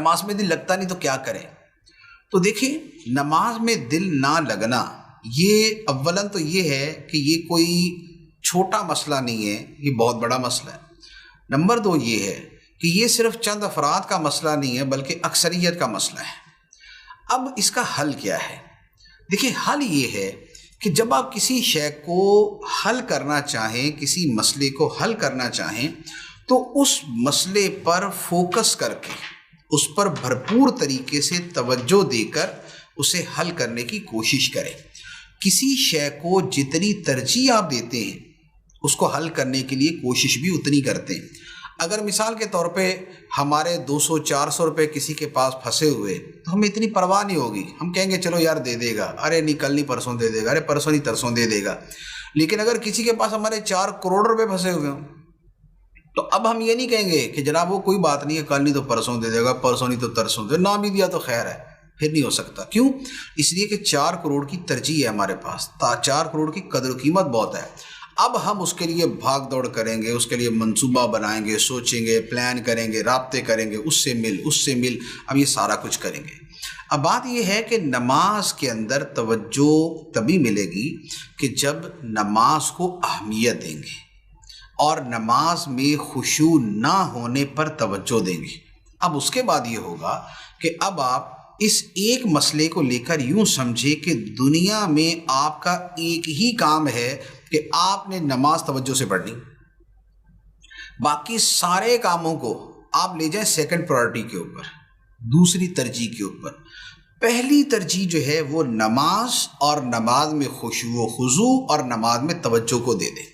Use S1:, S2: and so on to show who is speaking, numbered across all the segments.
S1: نماز میں دل لگتا نہیں تو کیا کریں؟ تو دیکھیں، نماز میں دل نہ لگنا یہ اولاً تو یہ ہے کہ یہ کوئی چھوٹا مسئلہ نہیں ہے، یہ بہت بڑا مسئلہ ہے۔ نمبر 2 یہ ہے کہ یہ صرف چند افراد کا مسئلہ نہیں ہے بلکہ اکثریت کا مسئلہ ہے۔ اب اس کا حل کیا ہے؟ دیکھیں، حل یہ ہے کہ جب آپ کسی شے کو حل کرنا چاہیں، کسی مسئلے کو حل کرنا چاہیں، تو اس مسئلے پر فوکس کر کے اس پر بھرپور طریقے سے توجہ دے کر اسے حل کرنے کی کوشش کریں۔ کسی شے کو جتنی ترجیح آپ دیتے ہیں اس کو حل کرنے کے لیے کوشش بھی اتنی کرتے ہیں۔ اگر مثال کے طور پہ ہمارے 200-400 روپے کسی کے پاس پھنسے ہوئے تو ہمیں اتنی پرواہ نہیں ہوگی، ہم کہیں گے چلو یار دے دے گا، ارے نہیں کل نہیں پرسوں دے دے گا، ارے پرسوں نہیں ترسوں دے دے گا۔ لیکن اگر کسی کے پاس ہمارے 4 کروڑ روپے پھنسے ہوئے ہوں تو اب ہم یہ نہیں کہیں گے کہ جناب وہ کوئی بات نہیں ہے، کل نہیں تو پرسوں دے دے گا، پرسوں نہیں تو ترسوں دے، نہ بھی دیا تو خیر ہے، پھر نہیں ہو سکتا۔ کیوں؟ اس لیے کہ 4 کروڑ کی ترجیح ہے ہمارے پاس، 4 کروڑ کی قدر و قیمت بہت ہے۔ اب ہم اس کے لیے بھاگ دوڑ کریں گے، اس کے لیے منصوبہ بنائیں گے، سوچیں گے، پلان کریں گے، رابطے کریں گے، اس سے مل، اب یہ سارا کچھ کریں گے۔ اب بات یہ ہے کہ نماز کے اندر توجہ تبھی ملے گی کہ جب نماز کو اہمیت دیں گے اور نماز میں خشوع نہ ہونے پر توجہ دیں گے۔ اب اس کے بعد یہ ہوگا کہ اب آپ اس ایک مسئلے کو لے کر یوں سمجھے کہ دنیا میں آپ کا ایک ہی کام ہے کہ آپ نے نماز توجہ سے پڑھنی، باقی سارے کاموں کو آپ لے جائیں سیکنڈ پرائرٹی کے اوپر، دوسری ترجیح کے اوپر۔ پہلی ترجیح جو ہے وہ نماز اور نماز میں خشوع و خضوع اور نماز میں توجہ کو دے دیں۔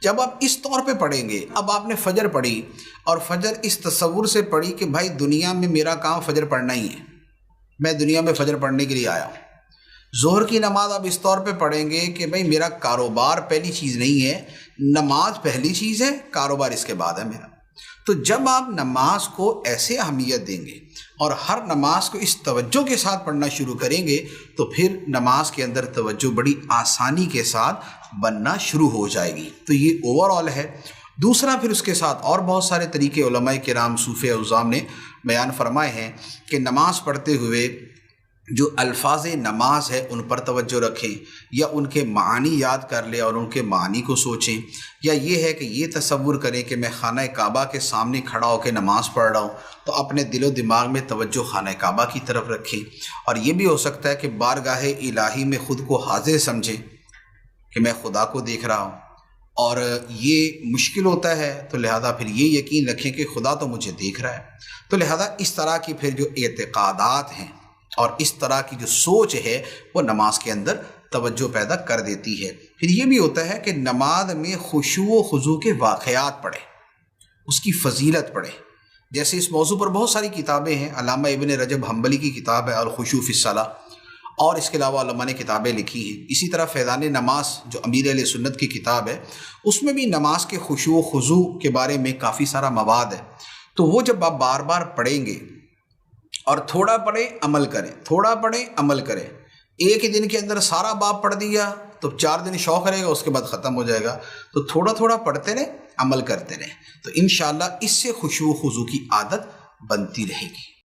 S1: جب آپ اس طور پہ پڑھیں گے، اب آپ نے فجر پڑھی اور فجر اس تصور سے پڑھی کہ بھائی دنیا میں میرا کام فجر پڑھنا ہی ہے، میں دنیا میں فجر پڑھنے کے لیے آیا ہوں۔ ظہر کی نماز آپ اس طور پہ پڑھیں گے کہ بھائی میرا کاروبار پہلی چیز نہیں ہے، نماز پہلی چیز ہے، کاروبار اس کے بعد ہے میرا۔ تو جب آپ نماز کو ایسے اہمیت دیں گے اور ہر نماز کو اس توجہ کے ساتھ پڑھنا شروع کریں گے تو پھر نماز کے اندر توجہ بڑی آسانی کے ساتھ بننا شروع ہو جائے گی۔ تو یہ اوور آل ہے۔ دوسرا پھر اس کے ساتھ اور بہت سارے طریقے علماء کرام صوفیہ اعظام نے بیان فرمائے ہیں کہ نماز پڑھتے ہوئے جو الفاظ نماز ہے ان پر توجہ رکھیں، یا ان کے معانی یاد کر لیں اور ان کے معانی کو سوچیں، یا یہ ہے کہ یہ تصور کریں کہ میں خانہ کعبہ کے سامنے کھڑا ہو کے نماز پڑھ رہا ہوں تو اپنے دل و دماغ میں توجہ خانہ کعبہ کی طرف رکھیں۔ اور یہ بھی ہو سکتا ہے کہ بارگاہ الہی میں خود کو حاضر سمجھیں کہ میں خدا کو دیکھ رہا ہوں، اور یہ مشکل ہوتا ہے تو لہذا پھر یہ یقین رکھیں کہ خدا تو مجھے دیکھ رہا ہے۔ تو لہذا اس طرح کی پھر جو اعتقادات ہیں اور اس طرح کی جو سوچ ہے وہ نماز کے اندر توجہ پیدا کر دیتی ہے۔ پھر یہ بھی ہوتا ہے کہ نماز میں خشوع و خضوع کے واقعات پڑھیں، اس کی فضیلت پڑھیں۔ جیسے اس موضوع پر بہت ساری کتابیں ہیں، علامہ ابن رجب حنبلی کی کتاب ہے الخشوع فی الصلاۃ، اور اس کے علاوہ علماء نے کتابیں لکھی ہیں۔ اسی طرح فیضان نماز جو امیر اہل سنت کی کتاب ہے، اس میں بھی نماز کے خشوع و خضوع کے بارے میں کافی سارا مواد ہے۔ تو وہ جب آپ بار بار پڑھیں گے اور تھوڑا پڑھیں عمل کریں، تھوڑا پڑھیں عمل کریں، ایک ہی دن کے اندر سارا باب پڑھ دیا تو 4 دن شوق رہے گا، اس کے بعد ختم ہو جائے گا۔ تو تھوڑا تھوڑا پڑھتے رہیں، عمل کرتے رہیں، تو انشاءاللہ اس سے خشوع و خضوع کی عادت بنتی رہے گی۔